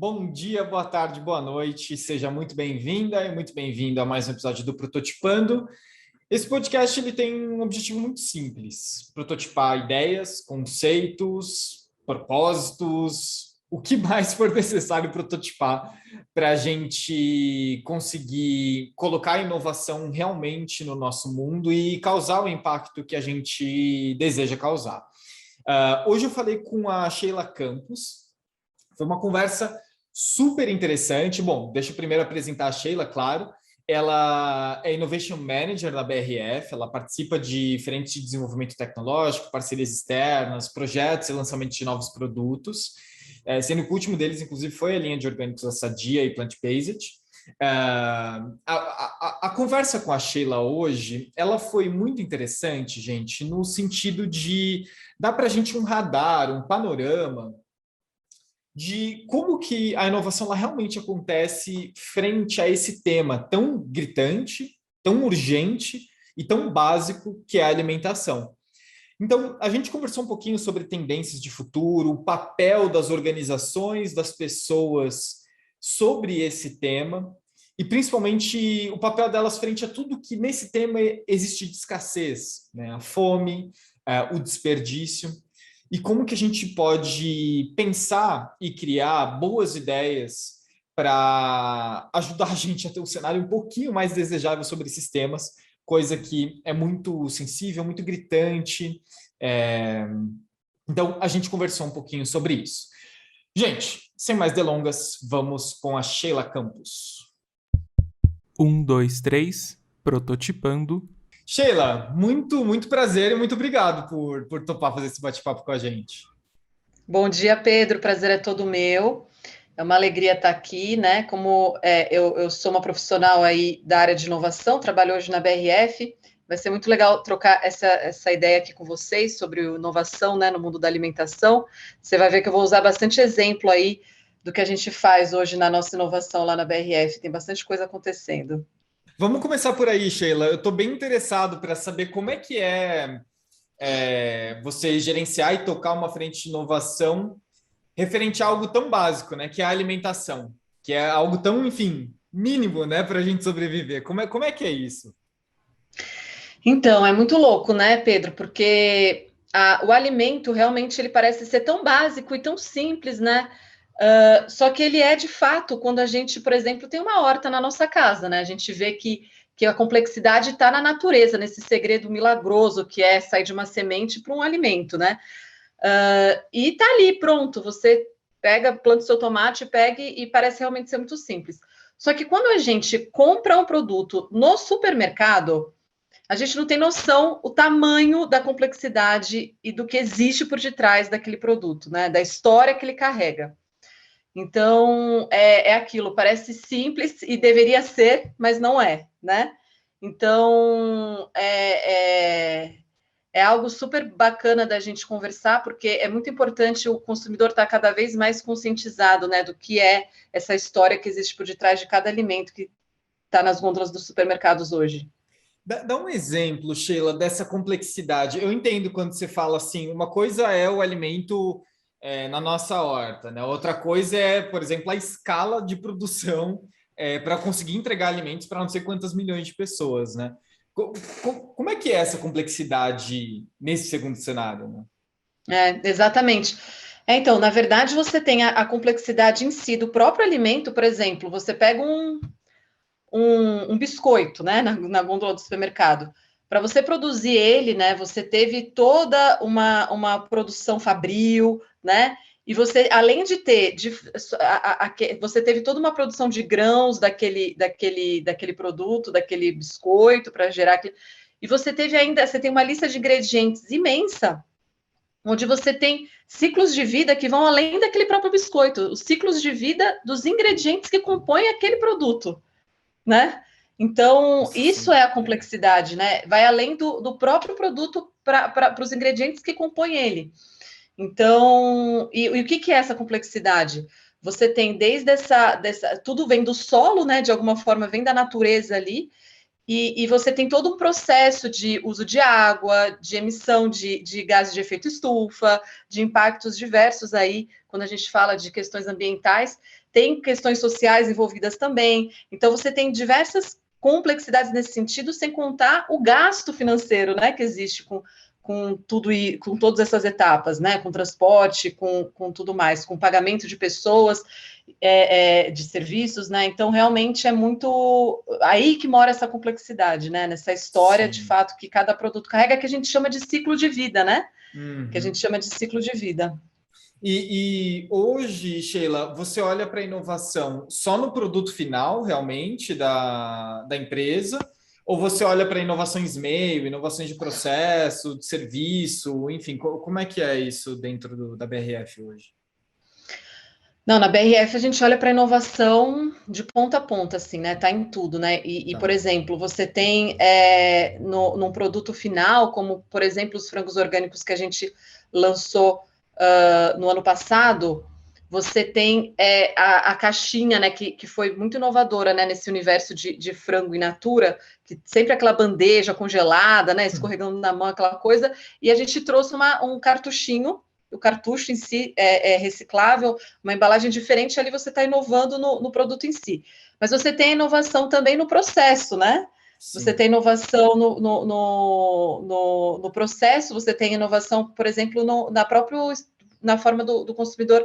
Bom dia, boa tarde, boa noite. Seja muito bem-vinda e muito bem-vindo a mais um episódio do Prototipando. Esse podcast ele tem um objetivo muito simples: prototipar ideias, conceitos, propósitos, o que mais for necessário prototipar para a gente conseguir colocar a inovação realmente no nosso mundo e causar o impacto que a gente deseja causar. Hoje eu falei com a Sheila Campos. Foi uma conversa super interessante. Bom, deixa eu primeiro apresentar a Sheila, claro. Ela é Innovation Manager na BRF, ela participa de frentes de desenvolvimento tecnológico, parcerias externas, projetos e lançamento de novos produtos, sendo que o último deles, inclusive, foi a linha de orgânicos da Sadia e Plant-Based. A conversa com a Sheila hoje, ela foi muito interessante, gente, no sentido de dar para a gente um radar, um panorama de como que a inovação ela realmente acontece frente a esse tema tão gritante, tão urgente e tão básico que é a alimentação. Então, a gente conversou um pouquinho sobre tendências de futuro, o papel das organizações, das pessoas sobre esse tema e principalmente o papel delas frente a tudo que nesse tema existe de escassez, né? A fome, o desperdício. E como que a gente pode pensar e criar boas ideias para ajudar a gente a ter um cenário um pouquinho mais desejável sobre esses temas, coisa que é muito sensível, muito gritante. Então, a gente conversou um pouquinho sobre isso. Gente, sem mais delongas, vamos com a Sheila Campos. 1, 2, 3, prototipando. Sheila, muito prazer e muito obrigado por topar fazer esse bate-papo com a gente. Bom dia, Pedro. O prazer é todo meu. É uma alegria estar aqui, né? Como eu sou uma profissional aí da área de inovação, trabalho hoje na BRF. Vai ser muito legal trocar essa ideia aqui com vocês sobre inovação, né, no mundo da alimentação. Você vai ver que eu vou usar bastante exemplo aí do que a gente faz hoje na nossa inovação lá na BRF. Tem bastante coisa acontecendo. Vamos começar por aí, Sheila. Eu estou bem interessado para saber como é que você gerenciar e tocar uma frente de inovação referente a algo tão básico, né, que é a alimentação, que é algo tão, enfim, mínimo, né, para a gente sobreviver. Como é que é isso? Então, é muito louco, né, Pedro? Porque o alimento realmente ele parece ser tão básico e tão simples, né? Só que ele é de fato quando a gente, por exemplo, tem uma horta na nossa casa, né? A gente vê que a complexidade está na natureza, nesse segredo milagroso que é sair de uma semente para um alimento, né? E tá ali, pronto. Você pega, planta o seu tomate, pega e parece realmente ser muito simples. Só que quando a gente compra um produto no supermercado, a gente não tem noção o tamanho da complexidade e do que existe por detrás daquele produto, né? Da história que ele carrega. Então, é aquilo, parece simples e deveria ser, mas não é, né? Então, é algo super bacana da gente conversar, porque é muito importante o consumidor estar cada vez mais conscientizado, né, do que é essa história que existe por detrás de cada alimento que está nas gôndolas dos supermercados hoje. Dá um exemplo, Sheila, dessa complexidade. Eu entendo quando você fala assim, uma coisa é o alimento na nossa horta, né? Outra coisa é, por exemplo, a escala de produção para conseguir entregar alimentos para não sei quantas milhões de pessoas, né? Como é que é essa complexidade nesse segundo cenário, né? Exatamente. Então, na verdade, você tem a complexidade em si do próprio alimento, por exemplo, você pega um biscoito, né, na gôndola do supermercado. Para você produzir ele, né, você teve toda uma produção fabril, né, e você, além de ter, você teve toda uma produção de grãos daquele produto, daquele biscoito, para gerar aquele, e você tem uma lista de ingredientes imensa, onde você tem ciclos de vida que vão além daquele próprio biscoito, os ciclos de vida dos ingredientes que compõem aquele produto, né? Então, isso Sim. é a complexidade, né? Vai além do próprio produto para os ingredientes que compõem ele. Então, e o que é essa complexidade? Você tem desde tudo vem do solo, né? De alguma forma, vem da natureza ali, e você tem todo um processo de uso de água, de emissão de gases de efeito estufa, de impactos diversos aí, quando a gente fala de questões ambientais, tem questões sociais envolvidas também. Então, você tem diversas complexidades nesse sentido, sem contar o gasto financeiro, né, que existe com tudo e com todas essas etapas, né, com transporte, com tudo mais, com pagamento de pessoas, de serviços, né? Então, realmente é muito aí que mora essa complexidade, né? Nessa história, de Sim. fato, que cada produto carrega, que a gente chama de ciclo de vida, né? Que a gente Uhum. chama de ciclo de vida. E hoje, Sheila, você olha para a inovação só no produto final, realmente, da empresa, ou você olha para inovações meio, inovações de processo, de serviço, enfim, como é que é isso dentro da BRF hoje? Não, na BRF a gente olha para a inovação de ponta a ponta, assim, né? Tá em tudo, né? Por Tá. exemplo, você tem num produto final, como por exemplo os frangos orgânicos que a gente lançou no ano passado, você tem a caixinha, né? Que foi muito inovadora, né? Nesse universo de frango in natura, que sempre aquela bandeja congelada, né? Escorregando na mão, aquela coisa, e a gente trouxe um cartuchinho. O cartucho em si é reciclável, uma embalagem diferente, ali você está inovando no produto em si. Mas você tem a inovação também no processo, né? Você Sim. tem inovação no processo, você tem inovação, por exemplo, na forma do consumidor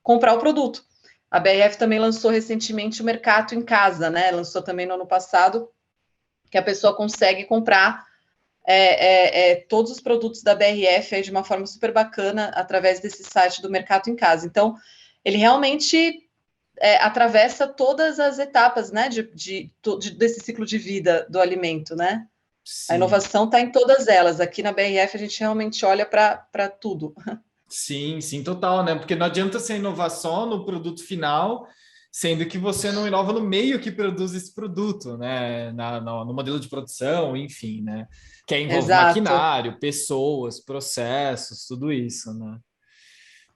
comprar o produto. A BRF também lançou recentemente o Mercado em Casa, né? Lançou também no ano passado, que a pessoa consegue comprar todos os produtos da BRF aí de uma forma super bacana através desse site do Mercado em Casa. Então, ele realmente atravessa todas as etapas, né, desse ciclo de vida do alimento, né? A Sim. inovação está em todas elas. Aqui na BRF a gente realmente olha para tudo. Sim, sim, total, né? Porque não adianta ser inovar só no produto final, sendo que você não inova no meio que produz esse produto, né? No modelo de produção, enfim, né? Que aí envolve Exato. maquinário, pessoas, processos, tudo isso, né?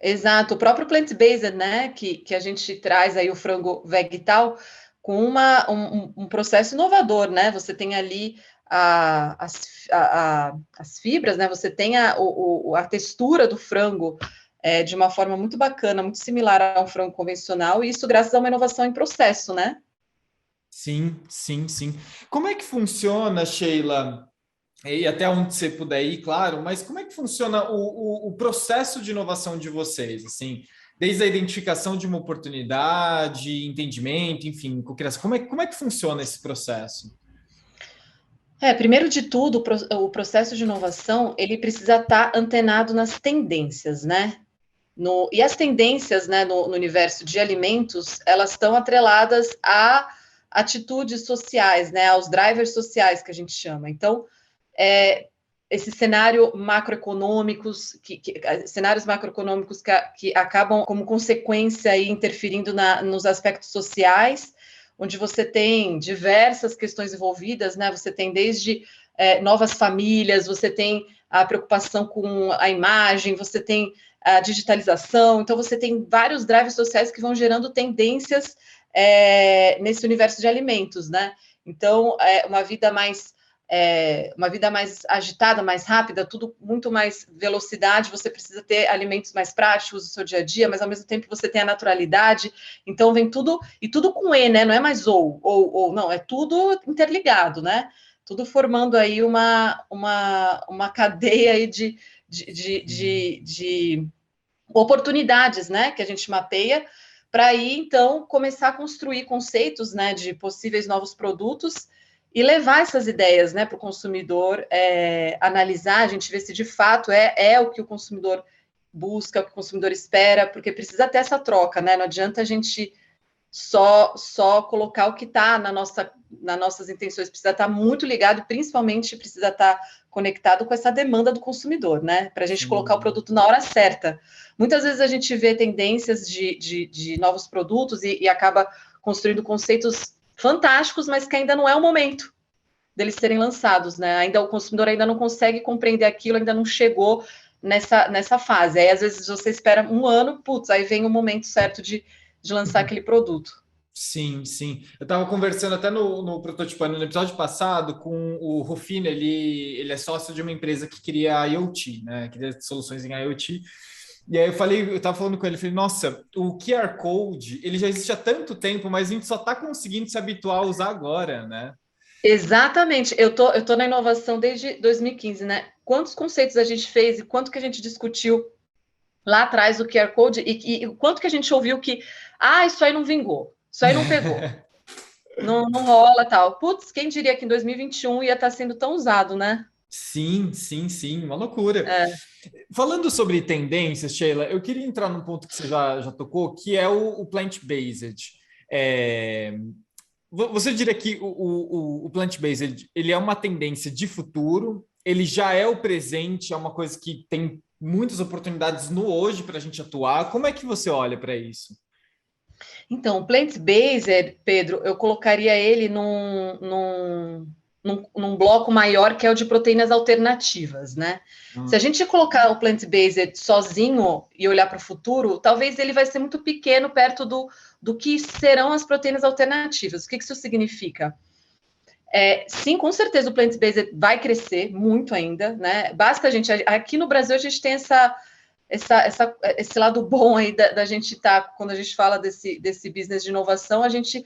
Exato, o próprio plant-based, né, que a gente traz aí o frango vegetal com um processo inovador, né? Você tem ali as fibras, né? Você tem a textura do frango de uma forma muito bacana, muito similar ao frango convencional, e isso graças a uma inovação em processo, né? Sim, sim, sim. Como é que funciona, Sheila? E até onde você puder ir, claro, mas como é que funciona o processo de inovação de vocês? Assim, desde a identificação de uma oportunidade, entendimento, enfim, cocriação, como é que funciona esse processo? Primeiro de tudo, o processo de inovação, ele precisa estar antenado nas tendências, né? E as tendências, né, no universo de alimentos, elas estão atreladas a atitudes sociais, né, aos drivers sociais que a gente chama. Então, esse cenário macroeconômicos, cenários macroeconômicos que acabam como consequência aí interferindo nos aspectos sociais, onde você tem diversas questões envolvidas, né? Você tem desde novas famílias, você tem a preocupação com a imagem, você tem a digitalização, então você tem vários drives sociais que vão gerando tendências nesse universo de alimentos, né? Então, uma vida mais agitada, mais rápida, tudo muito mais velocidade, você precisa ter alimentos mais práticos no seu dia a dia, mas ao mesmo tempo você tem a naturalidade, então vem tudo, e tudo com E, né? Não é mais ou não, é tudo interligado, né? Tudo formando aí uma cadeia aí de oportunidades, né? Que a gente mapeia para aí, então, começar a construir conceitos, né, de possíveis novos produtos e levar essas ideias, né, para o consumidor analisar, a gente ver se de fato é o que o consumidor busca, o que o consumidor espera, porque precisa ter essa troca, né? Não adianta a gente só colocar o que está nas nossas intenções, precisa estar muito ligado, principalmente precisa estar conectado com essa demanda do consumidor, né? Para a gente colocar o Sim. produto na hora certa. Muitas vezes a gente vê tendências de novos produtos e acaba construindo conceitos fantásticos, mas que ainda não é o momento deles serem lançados, né? Ainda o consumidor ainda não consegue compreender aquilo, ainda não chegou nessa fase. Aí, às vezes, você espera um ano, putz, aí vem o momento certo de lançar aquele produto. Sim, sim. Eu estava conversando até no Prototipando, no episódio passado, com o Rufino, ele é sócio de uma empresa que cria IoT, né? Cria soluções em IoT. E aí eu estava falando com ele, falei, nossa, o QR Code, ele já existe há tanto tempo, mas a gente só está conseguindo se habituar a usar agora, né? Exatamente. Eu tô na inovação desde 2015, né? Quantos conceitos a gente fez e quanto que a gente discutiu lá atrás do QR Code e o quanto que a gente ouviu que, isso aí não vingou, isso aí não pegou, não rola tal. Putz, quem diria que em 2021 ia estar sendo tão usado, né? Sim, sim, sim, uma loucura. É. Falando sobre tendências, Sheila, eu queria entrar num ponto que você já tocou, que é o plant-based. É, você diria que o plant-based ele é uma tendência de futuro, ele já é o presente, é uma coisa que tem muitas oportunidades no hoje para a gente atuar. Como é que você olha para isso? Então, o plant-based, Pedro, eu colocaria ele num bloco maior que é o de proteínas alternativas, né? Se a gente colocar o plant-based sozinho e olhar para o futuro, talvez ele vai ser muito pequeno perto do que serão as proteínas alternativas. O que isso significa? Sim, com certeza o plant-based vai crescer muito ainda, né? Basta a gente, aqui no Brasil, a gente tem esse lado bom aí da gente estar, quando a gente fala desse business de inovação, a gente,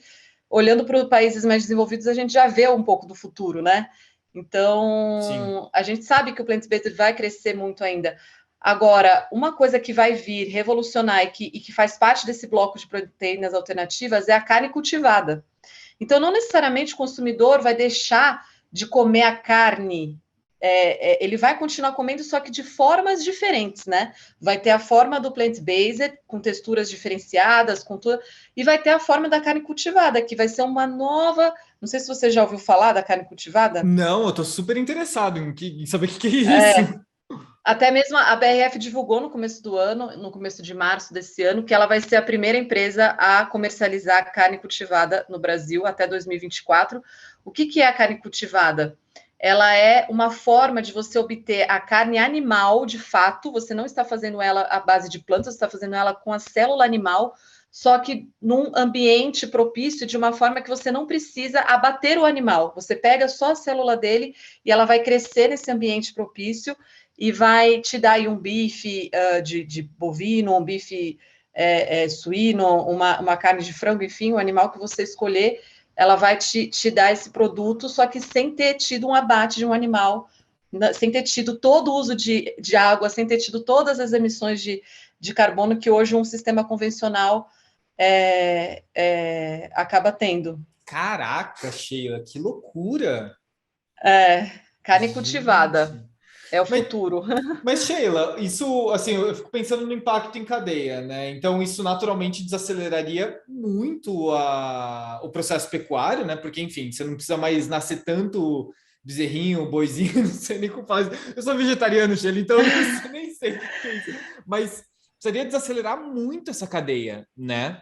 olhando para os países mais desenvolvidos, a gente já vê um pouco do futuro, né? Sim, Então, a gente sabe que o plant-based vai crescer muito ainda. Agora, uma coisa que vai vir revolucionar e que faz parte desse bloco de proteínas alternativas é a carne cultivada. Então, não necessariamente o consumidor vai deixar de comer a carne. Ele vai continuar comendo, só que de formas diferentes, né? Vai ter a forma do plant-based, com texturas diferenciadas, e vai ter a forma da carne cultivada, que vai ser uma nova. Não sei se você já ouviu falar da carne cultivada. não, eu estou super interessado em saber o que é isso. Até mesmo a BRF divulgou no começo do ano, no começo de março desse ano, que ela vai ser a primeira empresa a comercializar carne cultivada no Brasil até 2024. O que é a carne cultivada? Ela é uma forma de você obter a carne animal de fato, você não está fazendo ela à base de plantas, você está fazendo ela com a célula animal, só que num ambiente propício, de uma forma que você não precisa abater o animal. Você pega só a célula dele e ela vai crescer nesse ambiente propício e vai te dar aí um bife de bovino, um bife suíno, uma carne de frango, enfim, o animal que você escolher, ela vai te dar esse produto, só que sem ter tido um abate de um animal, sem ter tido todo o uso de água, sem ter tido todas as emissões de carbono que hoje um sistema convencional acaba tendo. Caraca, Sheila, que loucura! Carne cultivada Gente. é o Mas, futuro. mas, Sheila, isso, assim, eu fico pensando no impacto em cadeia, né? Então, isso naturalmente desaceleraria muito o processo pecuário, né? Porque, enfim, você não precisa mais nascer tanto bezerrinho, boizinho, não sei nem como faz. Eu sou vegetariano, Sheila, então eu não sei, nem sei o que é isso. Mas precisaria desacelerar muito essa cadeia, né?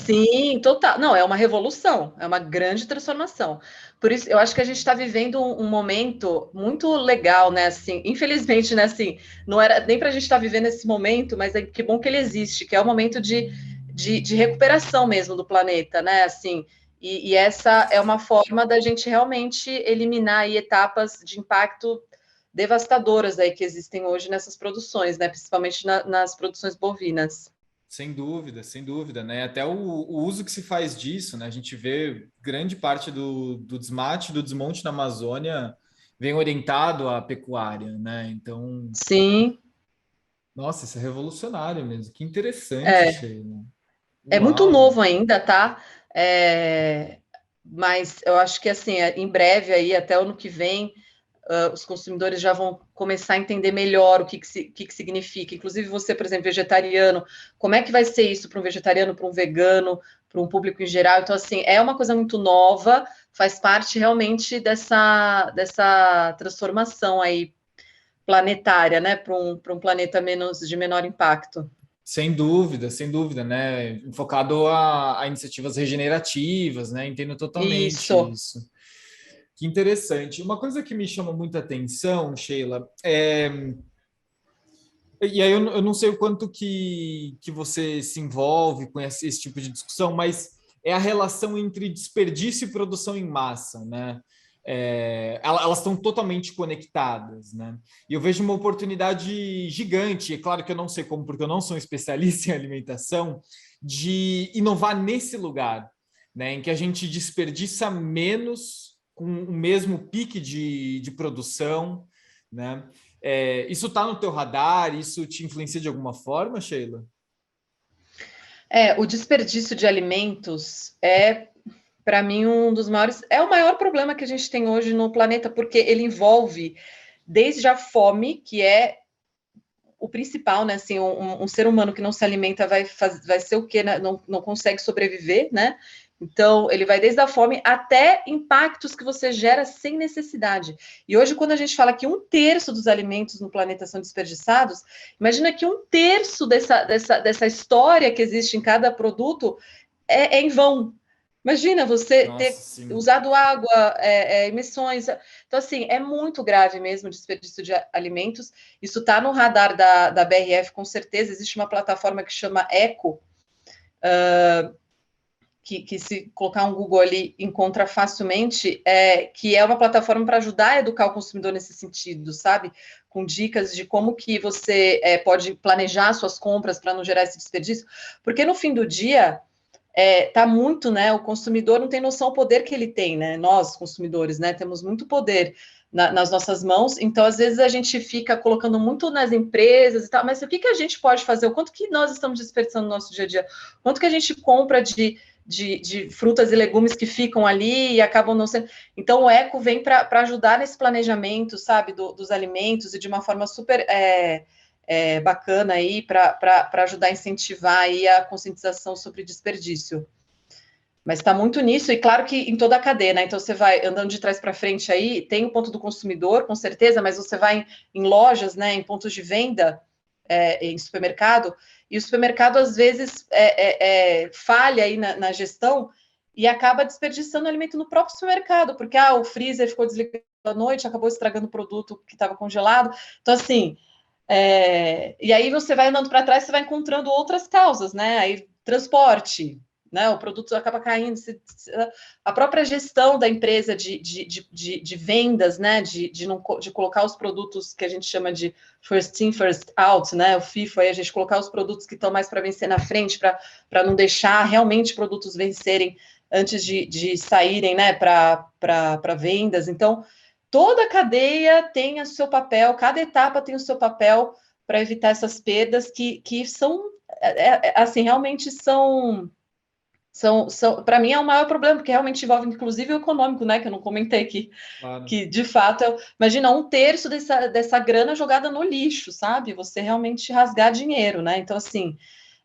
Sim, total. Não, é uma revolução, é uma grande transformação. Por isso, eu acho que a gente está vivendo um momento muito legal, né? Assim, infelizmente, né? Assim, não era nem para a gente estar vivendo esse momento, mas que bom que ele existe, que é o momento de recuperação mesmo do planeta, né? Assim, e essa é uma forma da gente realmente eliminar aí etapas de impacto devastadoras aí que existem hoje nessas produções, né? Principalmente nas produções bovinas. Sem dúvida, né? Até o uso que se faz disso, né? A gente vê grande parte do desmate, do desmonte na Amazônia vem orientado à pecuária, né? Então, Sim, nossa, isso é revolucionário mesmo. Que interessante, é. Sheila. É muito Uau! novo ainda, tá? Mas eu acho que assim, em breve aí, até o ano que vem, os consumidores já vão começar a entender melhor o que significa. Inclusive você, por exemplo, vegetariano, como é que vai ser isso para um vegetariano, para um vegano, para um público em geral? Então, assim, é uma coisa muito nova, faz parte realmente dessa transformação aí planetária, né? Para um planeta de menor impacto. Sem dúvida, né? Focado a iniciativas regenerativas, né? Entendo totalmente Isso. isso. Que interessante. Uma coisa que me chama muita atenção, Sheila, e aí eu não sei o quanto que você se envolve com esse tipo de discussão, mas é a relação entre desperdício e produção em massa, né? elas estão totalmente conectadas, né? E eu vejo uma oportunidade gigante, é claro que eu não sei como, porque eu não sou um especialista em alimentação, de inovar nesse lugar, né? Em que a gente desperdiça menos com o mesmo pique de produção, né? Isso está no teu radar? Isso te influencia de alguma forma, Sheila? O desperdício de alimentos para mim, um dos maiores, é o maior problema que a gente tem hoje no planeta, porque ele envolve desde a fome, que é o principal, né? Assim, um ser humano que não se alimenta vai ser o quê? Né? Não consegue sobreviver, né? Então, ele vai desde a fome até impactos que você gera sem necessidade. E hoje, quando a gente fala que 1/3 dos alimentos no planeta são desperdiçados, imagina que 1/3 dessa história que existe em cada produto é em vão. Imagina você Nossa, ter sim. usado água, emissões. Então, assim, é muito grave mesmo o desperdício de alimentos. Isso está no radar da BRF, com certeza. Existe uma plataforma que chama Eco, que se colocar um Google ali, encontra facilmente, que é uma plataforma para ajudar a educar o consumidor nesse sentido, sabe? Com dicas de como que você pode planejar suas compras para não gerar esse desperdício. Porque no fim do dia tá muito, né? O consumidor não tem noção do poder que ele tem, né? Nós, consumidores, né? Temos muito poder nas nossas mãos, então às vezes a gente fica colocando muito nas empresas e tal, mas o que a gente pode fazer? O quanto que nós estamos desperdiçando no nosso dia a dia? Quanto que a gente compra de frutas e legumes que ficam ali e acabam não sendo. Então, o Eco vem para ajudar nesse planejamento, sabe, dos alimentos e de uma forma super bacana aí para ajudar a incentivar aí a conscientização sobre desperdício. Mas está muito nisso, e claro que em toda a cadeia, né? Então você vai andando de trás para frente aí, tem o ponto do consumidor, com certeza, mas você vai em lojas, né, em pontos de venda, em supermercado, e o supermercado às vezes falha aí na gestão e acaba desperdiçando alimento no próprio supermercado, porque o freezer ficou desligado à noite, acabou estragando o produto que estava congelado. Então, assim, e aí você vai andando para trás, você vai encontrando outras causas, né? Aí, transporte, né? O produto acaba caindo, a própria gestão da empresa de vendas, né? De colocar os produtos que a gente chama de first in, first out, né? O FIFO, aí a gente colocar os produtos que estão mais para vencer na frente, para não deixar realmente produtos vencerem antes de saírem, né? Para vendas. Então, toda a cadeia tem o seu papel, cada etapa tem o seu papel para evitar essas perdas que são, assim, realmente são para mim é o maior problema, porque realmente envolve, inclusive, o econômico, né, que eu não comentei aqui, Claro. que, de fato, imagina 1/3 dessa grana jogada no lixo, sabe? Você realmente rasgar dinheiro, né? Então, assim,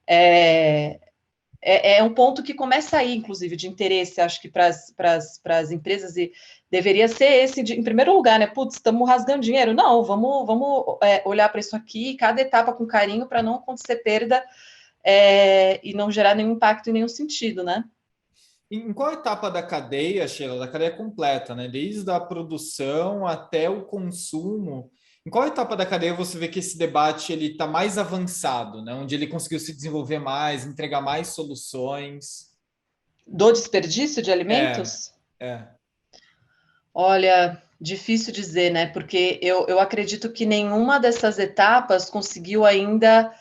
é um ponto que começa aí, inclusive, de interesse, acho que para as empresas, e deveria ser esse, em primeiro lugar, né? Putz, estamos rasgando dinheiro. Não, vamos olhar para isso aqui, cada etapa com carinho, para não acontecer perda e não gerar nenhum impacto em nenhum sentido, né? Em qual etapa da cadeia, Sheila, da cadeia completa, né? Desde a produção até o consumo, em qual etapa da cadeia você vê que esse debate ele está mais avançado, né? Onde ele conseguiu se desenvolver mais, entregar mais soluções? Do desperdício de É, alimentos? é. Olha, difícil dizer, né? Porque eu acredito que nenhuma dessas etapas conseguiu ainda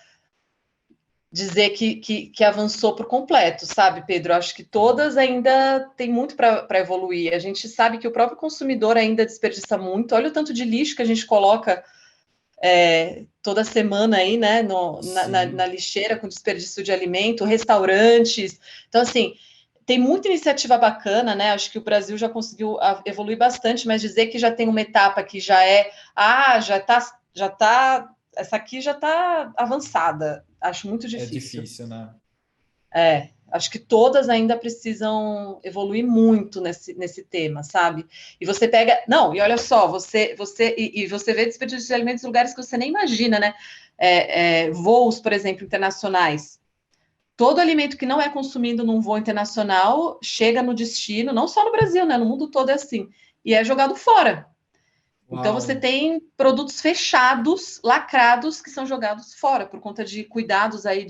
dizer que avançou por completo, sabe, Pedro? Acho que todas ainda tem muito para evoluir. A gente sabe que o próprio consumidor ainda desperdiça muito. Olha o tanto de lixo que a gente coloca toda semana aí, né, na Sim. lixeira com desperdício de alimento, restaurantes. Então, assim, tem muita iniciativa bacana, né? Acho que o Brasil já conseguiu evoluir bastante, mas dizer que já tem uma etapa que essa aqui já está avançada. Acho muito É difícil. difícil, né? Acho que todas ainda precisam evoluir muito nesse tema, sabe? E você pega. Não, e olha só, você vê desperdício de alimentos em lugares que você nem imagina, né? Voos, por exemplo, internacionais. Todo alimento que não é consumido num voo internacional chega no destino, não só no Brasil, né? No mundo todo é assim, e é jogado fora. Então você Uau. tem produtos fechados, lacrados, que são jogados fora por conta de cuidados aí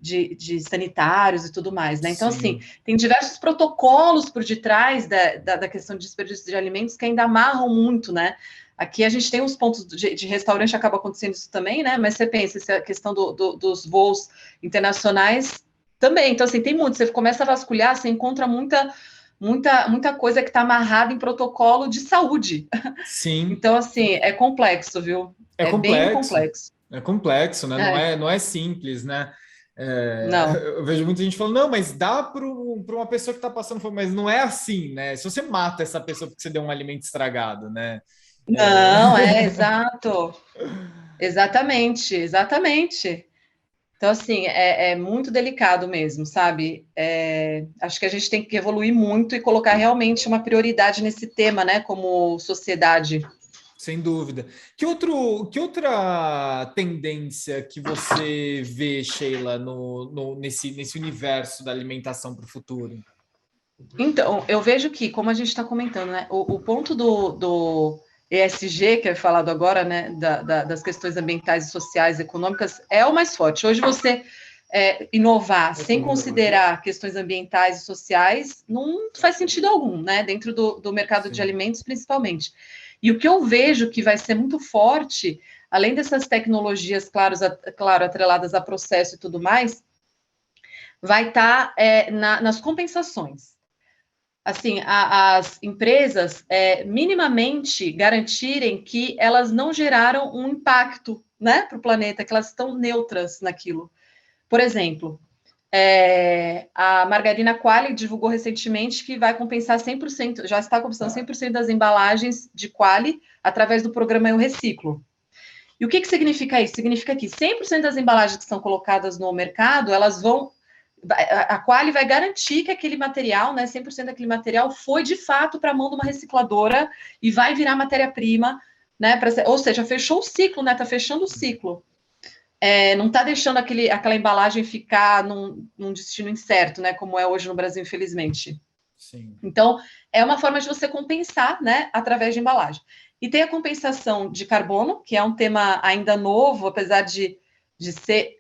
de sanitários e tudo mais, né? Então, assim, Sim. tem diversos protocolos por detrás da questão de desperdício de alimentos que ainda amarram muito, né? Aqui a gente tem uns pontos de restaurante, acaba acontecendo isso também, né? Mas você pensa, essa questão dos voos internacionais também. Então, assim, tem muito. Você começa a vasculhar, você encontra muita coisa que está amarrada em protocolo de saúde. Sim. Então, assim, é complexo, viu? É É bem complexo. complexo. É complexo, né? É, Não é simples, né? não. Eu vejo muita gente falando, não, mas dá para uma pessoa que está passando fome, mas não é assim, né? Se você mata essa pessoa porque você deu um alimento estragado, né? Não, é exato. Exatamente, exatamente. Então, assim, é muito delicado mesmo, sabe? Acho que a gente tem que evoluir muito e colocar realmente uma prioridade nesse tema, né, como sociedade. Sem dúvida. Que outra tendência que você vê, Sheila, nesse universo da alimentação para o futuro? Então, eu vejo que, como a gente está comentando, né, o ponto do ESG, que é falado agora, né, das questões ambientais, sociais, econômicas, é o mais forte. Hoje você inovar sem considerar questões ambientais e sociais não faz sentido algum, né, dentro do mercado de Sim. alimentos, principalmente. E o que eu vejo que vai ser muito forte, além dessas tecnologias, claro, atreladas a processo e tudo mais, vai estar nas compensações. Assim, as empresas minimamente garantirem que elas não geraram um impacto, né, para o planeta, que elas estão neutras naquilo. Por exemplo, a Margarina Qualley divulgou recentemente que vai compensar 100%, já está compensando 100% das embalagens de Qualley através do programa Eu Reciclo. E o que significa isso? Significa que 100% das embalagens que são colocadas no mercado, elas vão a Quali vai garantir que aquele material, né, 100% daquele material foi de fato para a mão de uma recicladora e vai virar matéria-prima, né, ou seja, fechou o ciclo, né, tá fechando o ciclo. Não está deixando aquela embalagem ficar num destino incerto, né, como é hoje no Brasil, infelizmente. Sim. Então, é uma forma de você compensar, né, através de embalagem. E tem a compensação de carbono, que é um tema ainda novo, apesar de ser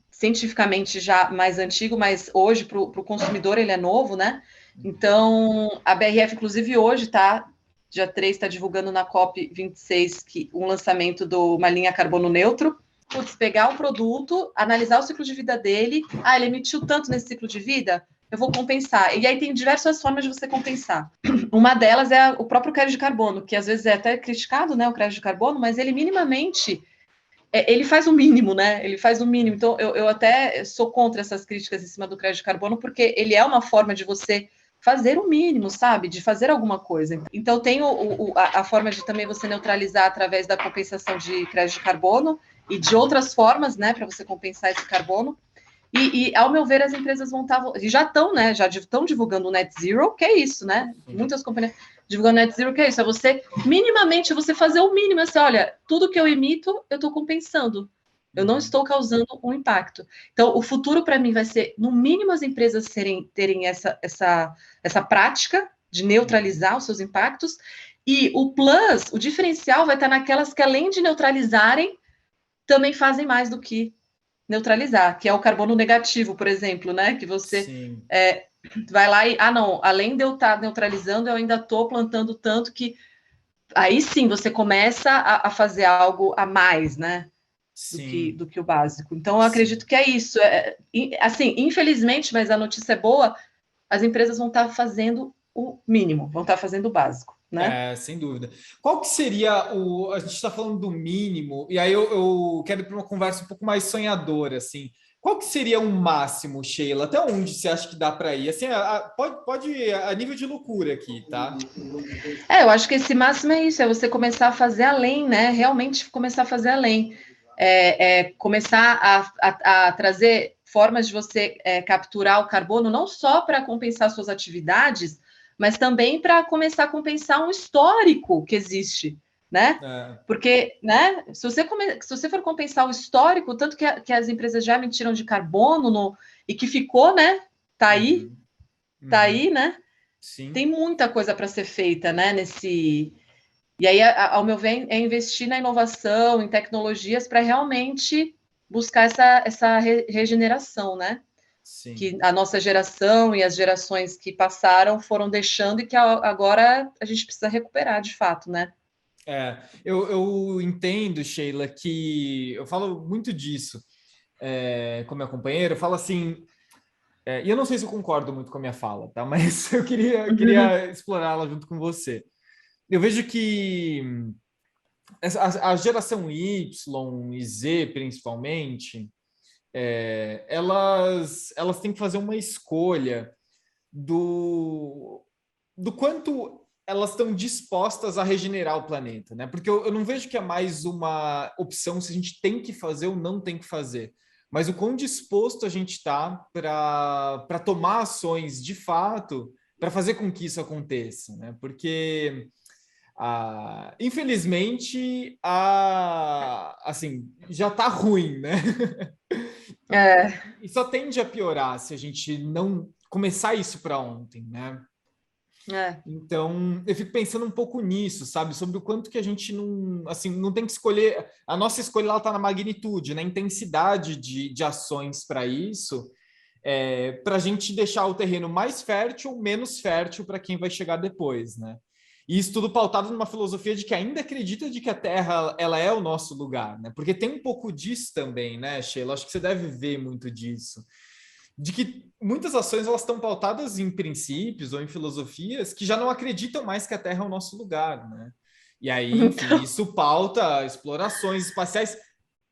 cientificamente já mais antigo, mas hoje para o consumidor ele é novo, né? Então, a BRF, inclusive, hoje dia 3, está divulgando na COP26 um lançamento de uma linha carbono neutro. Putz, pegar um produto, analisar o ciclo de vida dele. Ele emitiu tanto nesse ciclo de vida, eu vou compensar. E aí tem diversas formas de você compensar. Uma delas é o próprio crédito de carbono, que às vezes é até criticado, né, o crédito de carbono, mas ele minimamente ele faz o mínimo, né? Ele faz o mínimo. Então, eu até sou contra essas críticas em cima do crédito de carbono, porque ele é uma forma de você fazer o mínimo, sabe? De fazer alguma coisa. Então, tem a forma de também você neutralizar através da compensação de crédito de carbono e de outras formas, né, para você compensar esse carbono. Ao meu ver, as empresas vão estar. Já estão, né? Já estão divulgando o Net Zero, que é isso, né? Muitas companhias divulgando Net Zero, que é isso. É você, minimamente, você fazer o mínimo. Assim, olha, tudo que eu emito, eu estou compensando. Eu não estou causando um impacto. Então, o futuro, para mim, vai ser, no mínimo, as empresas terem essa prática de neutralizar os seus impactos. E o plus, o diferencial, vai estar naquelas que, além de neutralizarem, também fazem mais do que neutralizar, que é o carbono negativo, por exemplo, né? Que você vai lá e, não, além de eu estar neutralizando, eu ainda estou plantando tanto que aí sim você começa a fazer algo a mais, né? Do que o básico. Então, eu acredito que é isso. Assim, infelizmente, mas a notícia é boa, as empresas vão estar fazendo o mínimo, vão estar fazendo o básico, né? Sem dúvida. Qual que seria o... A gente está falando do mínimo, e aí eu quero ir para uma conversa um pouco mais sonhadora, assim. Qual que seria o máximo, Sheila? Até onde você acha que dá para ir? Assim, pode a nível de loucura aqui, tá? Eu acho que esse máximo é isso, é você começar a fazer além, né? Realmente começar a fazer além. Começar a trazer formas de você capturar o carbono, não só para compensar suas atividades, mas também para começar a compensar um histórico que existe, né? Porque, né, se você for compensar o histórico, tanto que as empresas já emitiram de carbono e que ficou, né? Tá aí, né? Sim. Tem muita coisa para ser feita, né? E aí, ao meu ver, é investir na inovação, em tecnologias para realmente buscar essa regeneração, né? Sim. Que a nossa geração e as gerações que passaram foram deixando e que agora a gente precisa recuperar de fato, né? Eu entendo, Sheila, que eu falo muito disso com minha companheira, eu falo assim, e eu não sei se eu concordo muito com a minha fala, tá? Mas eu queria explorá-la junto com você. Eu vejo que a geração Y e Z, principalmente, elas têm que fazer uma escolha do quanto elas estão dispostas a regenerar o planeta, né? Porque eu não vejo que é mais uma opção se a gente tem que fazer ou não tem que fazer, mas o quão disposto a gente está para tomar ações de fato para fazer com que isso aconteça, né? Porque infelizmente assim já está ruim, né? É, E só tende a piorar se a gente não começar isso para ontem, né? é. Então, eu fico pensando um pouco nisso, sabe? Sobre o quanto que a gente não, assim, não tem que escolher. A nossa escolha está na magnitude, na intensidade de ações para isso, para a gente deixar o terreno mais fértil ou menos fértil para quem vai chegar depois, né? E isso tudo pautado numa filosofia de que ainda acredita de que a Terra ela é o nosso lugar, né? Porque tem um pouco disso também, né, Sheila? Acho que você deve ver muito disso de que muitas ações elas estão pautadas em princípios ou em filosofias que já não acreditam mais que a Terra é o nosso lugar, né? E aí, enfim, Então, isso pauta explorações espaciais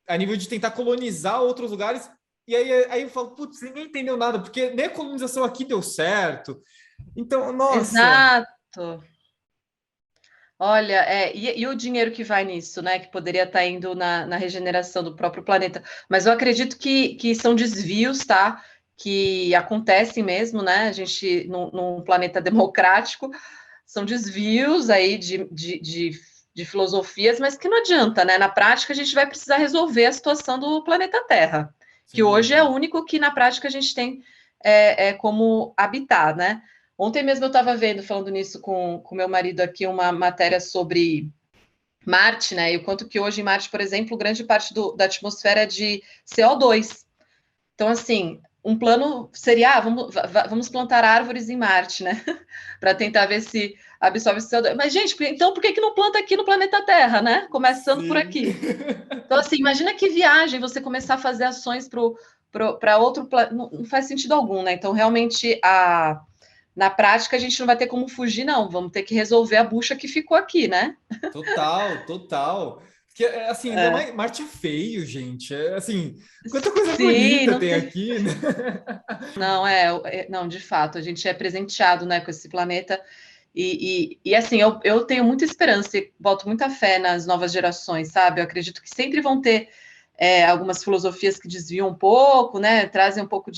a nível de tentar colonizar outros lugares. E aí eu falo, putz, ninguém entendeu nada, porque nem a colonização aqui deu certo. Então, nossa, exato. Olha, e o dinheiro que vai nisso, né? Que poderia estar indo na regeneração do próprio planeta. Mas eu acredito que são desvios, tá? Que acontecem mesmo, né? A gente, num planeta democrático, são desvios aí de filosofias, mas que não adianta, né? Na prática, a gente vai precisar resolver a situação do planeta Terra, que sem hoje é dúvida. o único que na prática a gente tem como habitar, né? Ontem mesmo eu estava vendo, falando nisso com meu marido aqui, uma matéria sobre Marte, né? E o quanto que hoje em Marte, por exemplo, grande parte da atmosfera é de CO2. Então, assim, um plano seria, vamos plantar árvores em Marte, né? Para tentar ver se absorve esse CO2. Mas, gente, então por que não planta aqui no planeta Terra, né? Começando por Sim. aqui. Então, assim, imagina que viagem você começar a fazer ações para outro planeta. Não faz sentido algum, né? Então, realmente, na prática, a gente não vai ter como fugir, não. Vamos ter que resolver a bucha que ficou aqui, né? Total, total. Porque, assim, ainda É, mais Marte é feio, gente. Assim, quanta coisa sim, bonita não tem tem. aqui, né? Não, não, de fato, a gente é presenteado, né, com esse planeta. E assim, eu tenho muita esperança e boto muita fé nas novas gerações, sabe? Eu acredito que sempre vão ter algumas filosofias que desviam um pouco, né? Trazem um pouco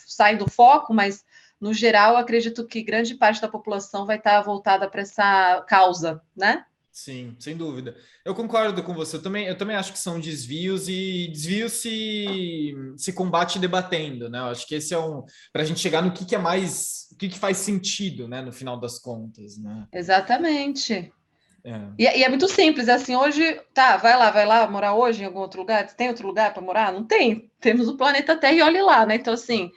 saem do foco, mas no geral, eu acredito que grande parte da população vai estar voltada para essa causa, né? Sim, sem dúvida. Eu concordo com você. Eu também acho que são desvios e desvios se combate debatendo, né? Eu acho que esse é para a gente chegar no que é mais, o que faz sentido, né? No final das contas, né? Exatamente. É, E é muito simples, é assim, hoje, tá, vai lá morar hoje em algum outro lugar? Tem outro lugar para morar? Não tem. Temos o planeta Terra e olhe lá, né? Então, assim,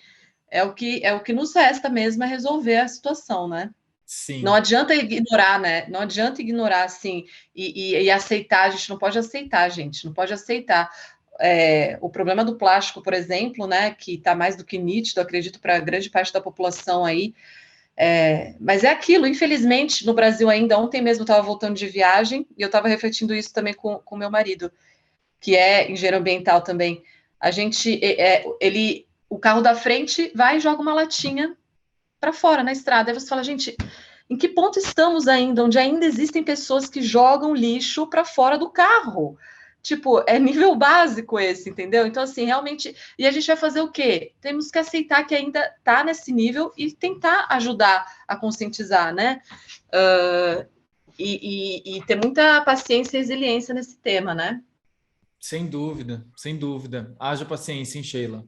é o que nos resta mesmo é resolver a situação, né? Não sim, adianta ignorar, né? Não adianta ignorar, assim, e aceitar. A gente não pode aceitar, gente, não pode aceitar. O problema do plástico, por exemplo, né, que está mais do que nítido, acredito, para grande parte da população aí, mas é aquilo, infelizmente, no Brasil ainda, ontem mesmo eu estava voltando de viagem, e eu estava refletindo isso também com meu marido, que é engenheiro ambiental também. A gente, o carro da frente vai e joga uma latinha para fora na estrada. Aí você fala, gente, em que ponto estamos ainda, onde ainda existem pessoas que jogam lixo para fora do carro? Tipo, é nível básico esse, entendeu? Então, assim, realmente. E a gente vai fazer o quê? Temos que aceitar que ainda está nesse nível e tentar ajudar a conscientizar, né? Uh, e ter muita paciência e resiliência nesse tema, né? sem dúvida, sem dúvida. Haja paciência, hein, Sheila?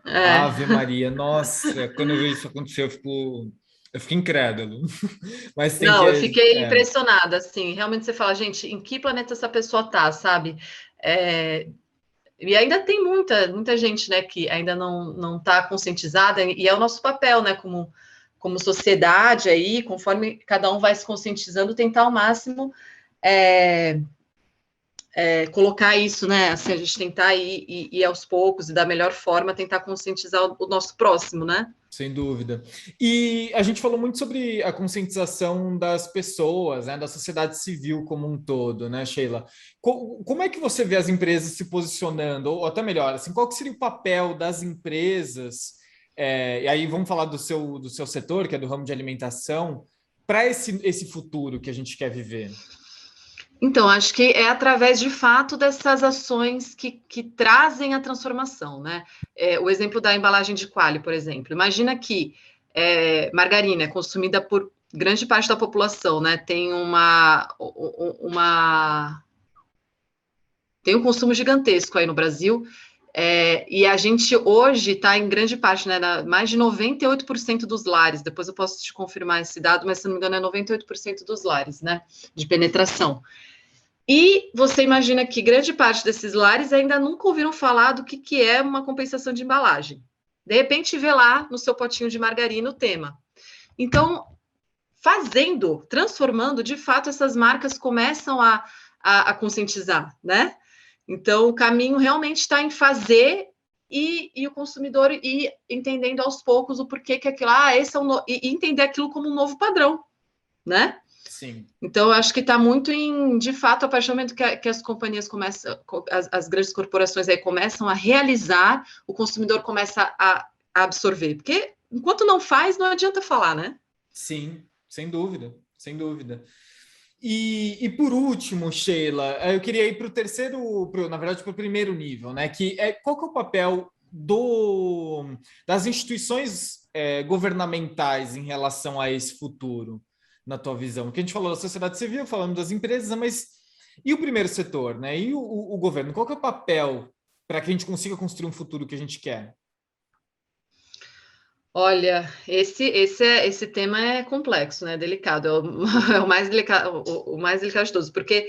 É, Ave Maria, nossa, quando eu vejo isso acontecer, eu fico. Eu fiquei incrédulo. Mas tem Não, eu que. fiquei impressionada, assim, realmente você fala, gente, em que planeta essa pessoa tá, sabe? É, e ainda tem muita gente, né, que ainda não está conscientizada, e é o nosso papel, né, como sociedade aí, conforme cada um vai se conscientizando, tentar ao máximo é, colocar isso, né, assim, a gente tentar ir aos poucos e da melhor forma tentar conscientizar o nosso próximo, né? Sem dúvida. E a gente falou muito sobre a conscientização das pessoas, né, da sociedade civil como um todo, né, Sheila? Como é que você vê as empresas se posicionando, ou até melhor, assim, qual que seria o papel das empresas? E aí vamos falar do seu setor, que é do ramo de alimentação, para esse futuro que a gente quer viver. Então, acho que é através de fato dessas ações que trazem a transformação, né? O exemplo da embalagem de Qualy, por exemplo. Imagina que margarina é consumida por grande parte da população, né? Tem um consumo gigantesco aí no Brasil, e a gente hoje está em grande parte, né? Mais de 98% dos lares, depois eu posso te confirmar esse dado, mas se não me engano é 98% dos lares, né? De penetração. E você imagina que grande parte desses lares ainda nunca ouviram falar do que é uma compensação de embalagem. De repente, vê lá no seu potinho de margarina o tema. Então, transformando, de fato, essas marcas começam a conscientizar, né? Então, o caminho realmente está em fazer e o consumidor ir entendendo aos poucos o porquê que aquilo, esse é e entender aquilo como um novo padrão, né? Sim. Então, eu acho que está muito de fato, a partir do momento que as companhias começam, as grandes corporações aí começam a realizar, o consumidor começa a absorver. Porque enquanto não faz, não adianta falar, né? Sim, sem dúvida, sem dúvida. E por último, Sheila, eu queria ir para o terceiro, na verdade, para o primeiro nível, né? Qual que é o papel das instituições governamentais em relação a esse futuro, na tua visão? Porque a gente falou da sociedade civil, falamos das empresas, mas e o primeiro setor, né? E o governo? Qual que é o papel para que a gente consiga construir um futuro que a gente quer? Olha, esse tema é complexo, né? Delicado, é o mais delicado, o mais delicado de todos, porque,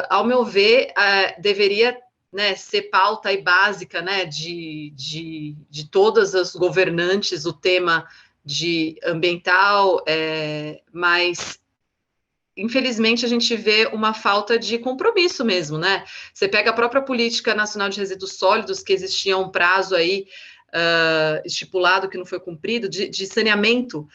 ao meu ver, deveria, né, ser pauta e básica, né, de todas as governantes o tema de ambiental, mas infelizmente a gente vê uma falta de compromisso mesmo, né? Você pega a própria Política Nacional de Resíduos Sólidos, que existia um prazo aí estipulado que não foi cumprido, de saneamento,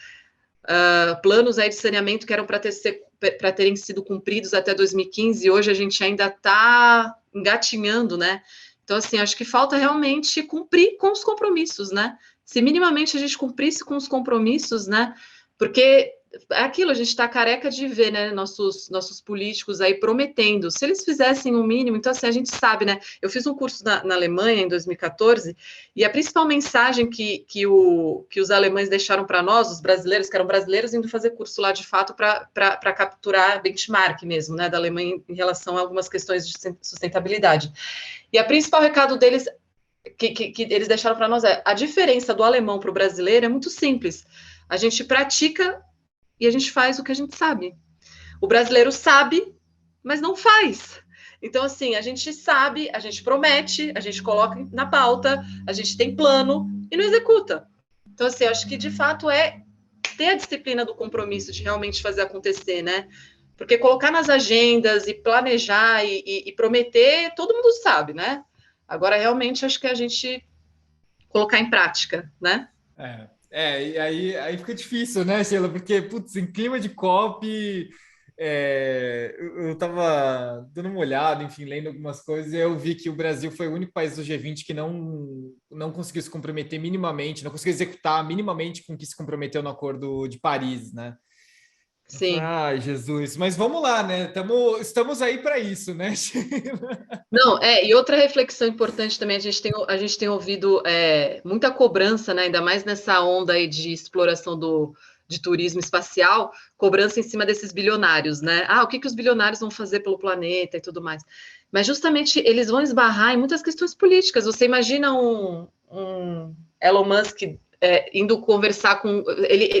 planos aí de saneamento que eram para terem sido cumpridos até 2015, e hoje a gente ainda está engatinhando, né? Então, assim, acho que falta realmente cumprir com os compromissos, né? Se minimamente a gente cumprisse com os compromissos, né? Porque é aquilo, a gente está careca de ver, né, nossos políticos aí prometendo. Se eles fizessem o mínimo, então, assim, a gente sabe, né? Eu fiz um curso na Alemanha em 2014, e a principal mensagem que os alemães deixaram para nós, os brasileiros, que eram brasileiros indo fazer curso lá de fato para capturar benchmark mesmo, né, da Alemanha em relação a algumas questões de sustentabilidade. E a principal recado deles que eles deixaram para nós a diferença do alemão para o brasileiro é muito simples. A gente pratica e a gente faz o que a gente sabe. O brasileiro sabe, mas não faz. Então, assim, a gente sabe, a gente promete, a gente coloca na pauta, a gente tem plano e não executa. Então, assim, eu acho que de fato é ter a disciplina do compromisso de realmente fazer acontecer, né? Porque colocar nas agendas e planejar e prometer, todo mundo sabe, né? Agora, realmente, acho que a gente colocar em prática, né? E aí fica difícil, né, Sheila? Porque, putz, em clima de COP, eu estava dando uma olhada, enfim, lendo algumas coisas, e eu vi que o Brasil foi o único país do G20 que não conseguiu se comprometer minimamente, não conseguiu executar minimamente com o que se comprometeu no Acordo de Paris, né? Eu falei, Sim. ai, Jesus, mas vamos lá, né? Estamos aí para isso, né, Sheila? Não, e outra reflexão importante também, a gente tem ouvido muita cobrança, né, ainda mais nessa onda aí de exploração de turismo espacial, cobrança em cima desses bilionários, né? O que os bilionários vão fazer pelo planeta e tudo mais. Mas justamente eles vão esbarrar em muitas questões políticas. Você imagina um Elon Musk indo conversar com...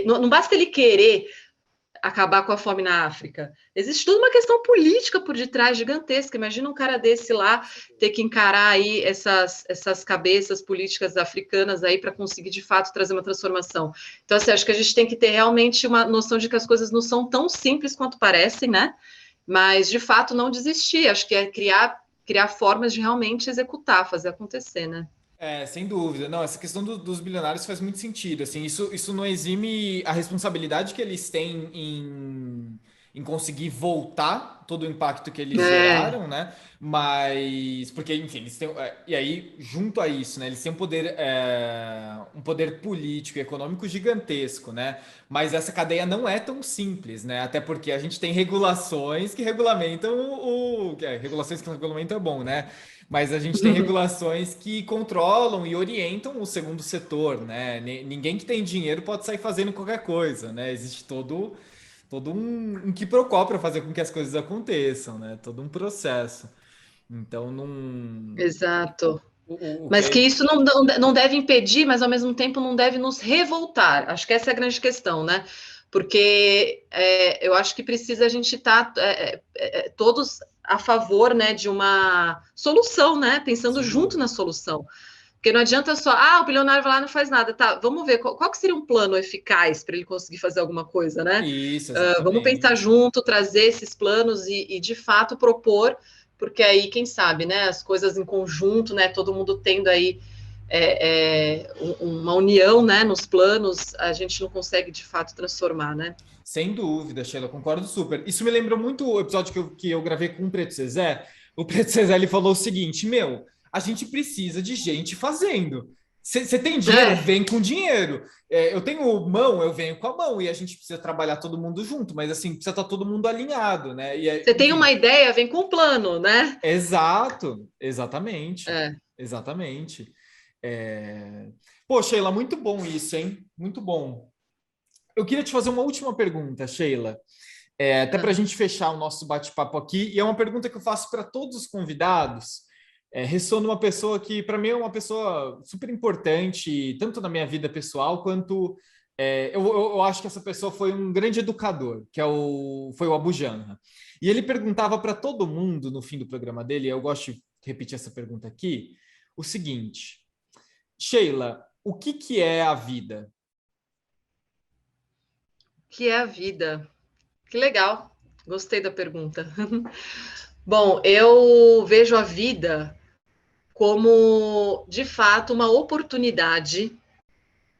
Não basta ele querer acabar com a fome na África. Existe toda uma questão política por detrás gigantesca. Imagina um cara desse lá ter que encarar aí essas cabeças políticas africanas aí para conseguir, de fato, trazer uma transformação. Então, assim, acho que a gente tem que ter realmente uma noção de que as coisas não são tão simples quanto parecem, né? Mas, de fato, não desistir. Acho que é criar formas de realmente executar, fazer acontecer, né? Sem dúvida. Não, essa questão dos bilionários faz muito sentido. Assim, isso não exime a responsabilidade que eles têm em conseguir voltar todo o impacto que eles geraram, né? Mas, porque, enfim, eles têm. E aí, junto a isso, né? Eles têm um poder político e econômico gigantesco, né? Mas essa cadeia não é tão simples, né? Até porque a gente tem regulações que regulamentam regulações que regulamentam é bom, né? Mas a gente tem regulações que controlam e orientam o segundo setor, né? Ninguém que tem dinheiro pode sair fazendo qualquer coisa, né? Existe todo um quiprocó para fazer com que as coisas aconteçam, né? Todo um processo. Então, não... Exato. O que Mas que é... isso não deve impedir, mas ao mesmo tempo não deve nos revoltar. Acho que essa é a grande questão, né? Porque eu acho que precisa a gente estar todos a favor, né, de uma solução, né? Pensando Sem junto dúvida. na solução. Porque não adianta só, o bilionário vai lá e não faz nada. Tá, vamos ver qual que seria um plano eficaz para ele conseguir fazer alguma coisa, né? Isso, Vamos pensar exatamente. junto, trazer esses planos e de fato propor, porque aí, quem sabe, né, as coisas em conjunto, né, todo mundo tendo aí uma união, né, nos planos, a gente não consegue de fato transformar, né? Sem dúvida, Sheila, concordo super. Isso me lembrou muito o episódio que eu gravei com o Preto Zezé. O Preto Zezé ele falou o seguinte: meu, a gente precisa de gente fazendo. Você tem dinheiro? Vem com dinheiro. Eu tenho mão, eu venho com a mão. E a gente precisa trabalhar todo mundo junto, mas assim, precisa estar todo mundo alinhado, né? Você tem uma Enfim, ideia, vem com um plano, né? exato, exatamente. É. Exatamente. Pô, Sheila, muito bom isso, hein? Muito bom. Eu queria te fazer uma última pergunta, Sheila. Até para a gente fechar o nosso bate-papo aqui, e é uma pergunta que eu faço para todos os convidados. Ressoa numa pessoa que, para mim, é uma pessoa super importante, tanto na minha vida pessoal, quanto eu acho que essa pessoa foi um grande educador, foi o Abu Janra. E ele perguntava para todo mundo, no fim do programa dele, eu gosto de repetir essa pergunta aqui, o seguinte: Sheila, o que é a vida? Que é a vida. Que legal. Gostei da pergunta. Bom, eu vejo a vida como, de fato, uma oportunidade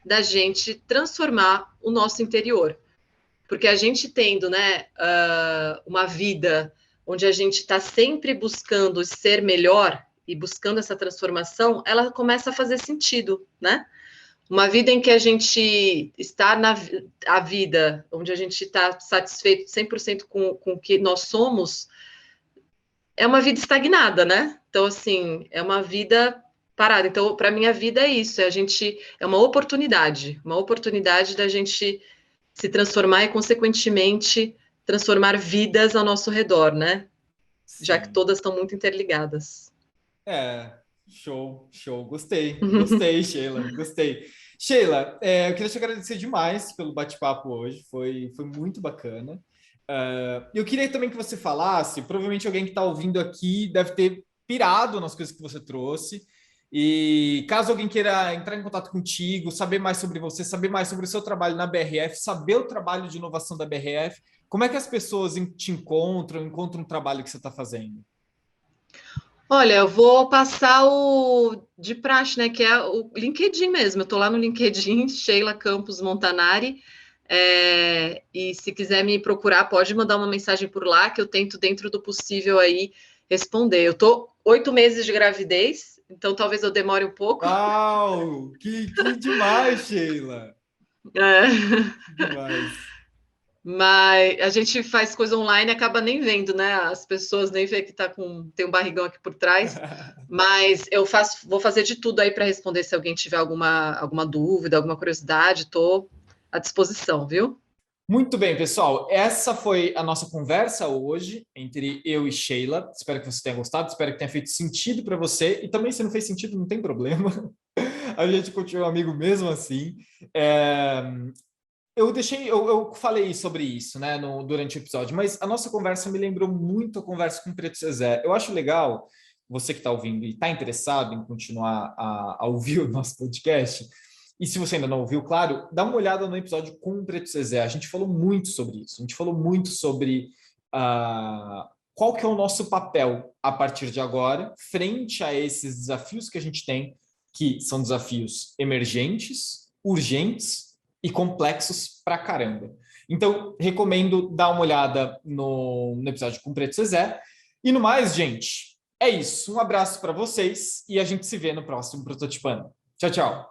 da gente transformar o nosso interior. Porque a gente tendo, né, uma vida onde a gente está sempre buscando ser melhor e buscando essa transformação, ela começa a fazer sentido, né? Uma vida em que a gente está a vida, onde a gente está satisfeito 100% com o que nós somos, é uma vida estagnada, né? Então, assim, é uma vida parada. Então, para mim, a vida é isso, é uma oportunidade da gente se transformar e, consequentemente, transformar vidas ao nosso redor, né? Já que Sim. todas estão muito interligadas. Show. Gostei, Sheila, gostei. Sheila, eu queria te agradecer demais pelo bate-papo hoje, foi muito bacana. Eu queria também que você falasse, provavelmente alguém que está ouvindo aqui deve ter pirado nas coisas que você trouxe, e caso alguém queira entrar em contato contigo, saber mais sobre você, saber mais sobre o seu trabalho na BRF, saber o trabalho de inovação da BRF, como é que as pessoas te encontram o trabalho que você está fazendo? Olha, eu vou passar o de praxe, né? Que é o LinkedIn mesmo. Eu estou lá no LinkedIn, Sheila Campos Montanari. E se quiser me procurar, pode mandar uma mensagem por lá, que eu tento, dentro do possível, aí responder. Eu estou 8 meses de gravidez, então talvez eu demore um pouco. Uau! Que demais, Sheila! É, Que demais. mas a gente faz coisa online e acaba nem vendo, né? As pessoas nem vê que tem um barrigão aqui por trás. Mas vou fazer de tudo aí para responder se alguém tiver alguma dúvida, alguma curiosidade, estou à disposição, viu? Muito bem, pessoal. Essa foi a nossa conversa hoje entre eu e Sheila. Espero que você tenha gostado, espero que tenha feito sentido para você. E também, se não fez sentido, não tem problema. A gente continua amigo mesmo assim. É, eu falei sobre isso, né, durante o episódio, mas a nossa conversa me lembrou muito a conversa com o Preto Zezé. Eu acho legal, você que está ouvindo e está interessado em continuar a ouvir o nosso podcast, e se você ainda não ouviu, claro, dá uma olhada no episódio com o Preto Zezé. A gente falou muito sobre isso, a gente falou muito sobre qual que é o nosso papel a partir de agora, frente a esses desafios que a gente tem, que são desafios emergentes, urgentes e complexos pra caramba. Então, recomendo dar uma olhada no episódio com o Preto Zezé. E no mais, gente, é isso. Um abraço para vocês e a gente se vê no próximo Prototipando. Tchau, tchau.